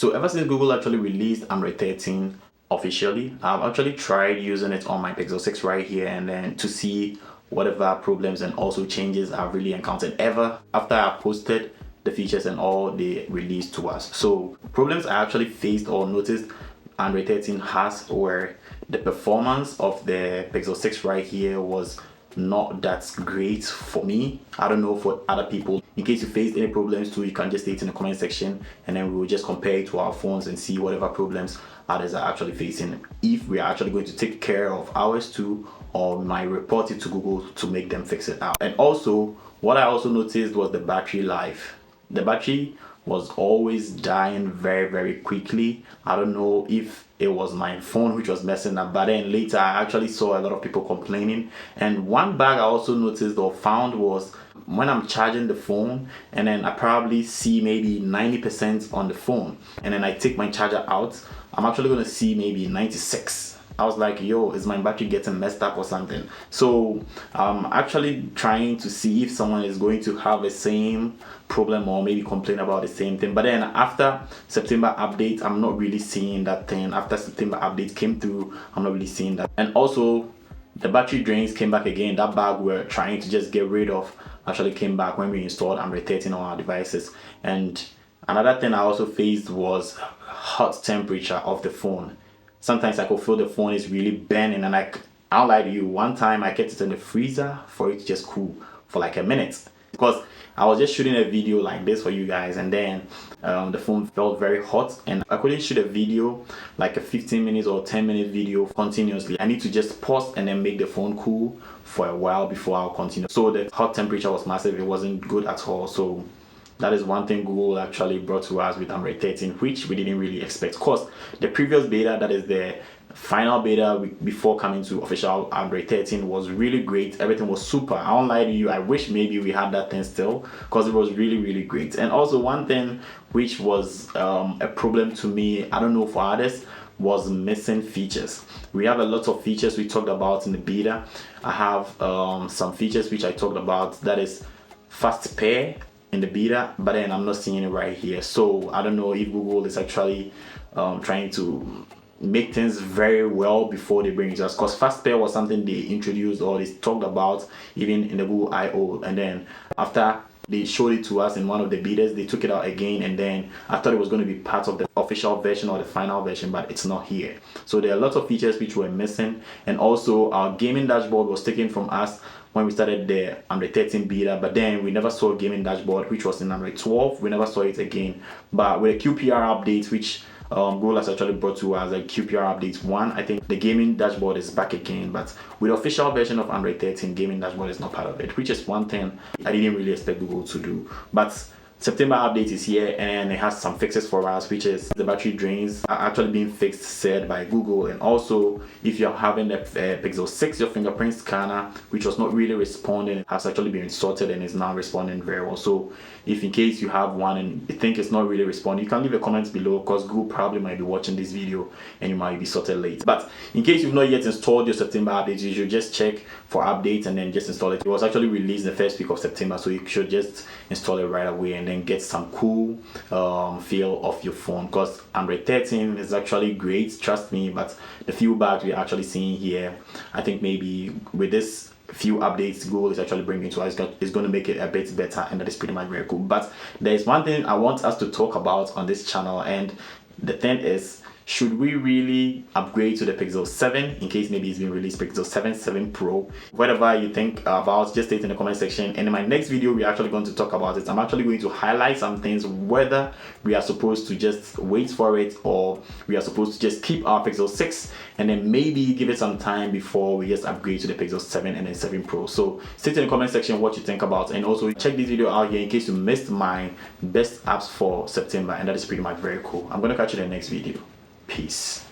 So ever since Google actually released Android 13 officially, I've actually tried using it on my Pixel 6 right here, and then to see whatever problems and also changes I've really encountered ever after I posted the features and all they released to us. So problems I actually faced or noticed Android 13 has were the performance of the Pixel 6 right here was not that great for me. I don't know for other people. In case you faced any problems too, you can just state in the comment section, and then we will just compare it to our phones and see whatever problems others are actually facing, if we are actually going to take care of ours too, or we might report it to Google to make them fix it out. And also what I also noticed was the battery life. The battery was always dying very quickly. I don't know if it was my phone which was messing up, but then later I actually saw a lot of people complaining. And one bug I also noticed or found was when I'm charging the phone, and then I probably see maybe 90% on the phone, and then I take my charger out, I'm actually going to see maybe 96. I was like, yo, is my battery getting messed up or something? So I'm actually trying to see if someone is going to have the same problem or maybe complain about the same thing. But then after September update, I'm not really seeing that thing. After September update came through, I'm not really seeing that. And also the battery drains came back again. That bug we're trying to just get rid of actually came back when we installed Android 13 on our devices. And another thing I also faced was hot temperature of the phone. Sometimes I could feel the phone is really burning, and I'll lie to you, one time I kept it in the freezer for it to just cool for like a minute, because I was just shooting a video like this for you guys, and then the phone felt very hot, and I couldn't shoot a video like a 15 minutes or 10-minute video continuously. I need to just pause and then make the phone cool for a while before I'll continue. So the hot temperature was massive. It wasn't good at all. So that is one thing Google actually brought to us with Android 13, which we didn't really expect. Of course, the previous beta, that is the final beta before coming to official Android 13, was really great. Everything was super. I won't lie to you, I wish maybe we had that thing still, because it was really great. And also one thing which was a problem to me, I don't know for others, was missing features. We have a lot of features we talked about in the beta. I have some features which I talked about, that is fast pair in the beta, but then I'm not seeing it right here. So I don't know if Google is actually trying to make things very well before they bring it to us, because fast pair was something they introduced or they talked about even in the Google I/O, and then after they showed it to us in one of the betas, they took it out again, and then I thought it was going to be part of the official version or the final version, but it's not here. So there are lots of features which were missing, and also our gaming dashboard was taken from us when we started the Android 13 beta, but then we never saw a gaming dashboard, which was in Android 12. We never saw it again. But with a QPR update, which Google has actually brought to us, like QPR update 1, I think the gaming dashboard is back again. But with the official version of Android 13, gaming dashboard is not part of it, which is one thing I didn't really expect Google to do. But September update is here, and it has some fixes for us, which is the battery drains are actually being fixed, said by Google. And also, if you're having the Pixel 6, your fingerprint scanner, which was not really responding, has actually been sorted and is now responding very well. So if in case you have one and you think it's not really responding, you can leave a comment below, because Google probably might be watching this video and you might be sorted late. But in case you've not yet installed your September update, you should just check for updates and then just install it. It was actually released the first week of September, so you should just install it right away and then get some cool feel of your phone, because Android 13 is actually great, trust me. But the few bugs we're actually seeing here, I think maybe with this few updates Google is actually bringing to us, is going to make it a bit better, and that is pretty much very cool. But there's one thing I want us to talk about on this channel, and the thing is, should we really upgrade to the Pixel 7 in case maybe it's been released Pixel 7, 7 Pro? Whatever you think about, just state in the comment section. And in my next video, we're actually going to talk about it. I'm actually going to highlight some things, whether we are supposed to just wait for it, or we are supposed to just keep our Pixel 6 and then maybe give it some time before we just upgrade to the Pixel 7 and then 7 Pro. So state in the comment section what you think about it, and also check this video out here in case you missed my best apps for September, and that is pretty much very cool. I'm going to catch you in the next video. Peace.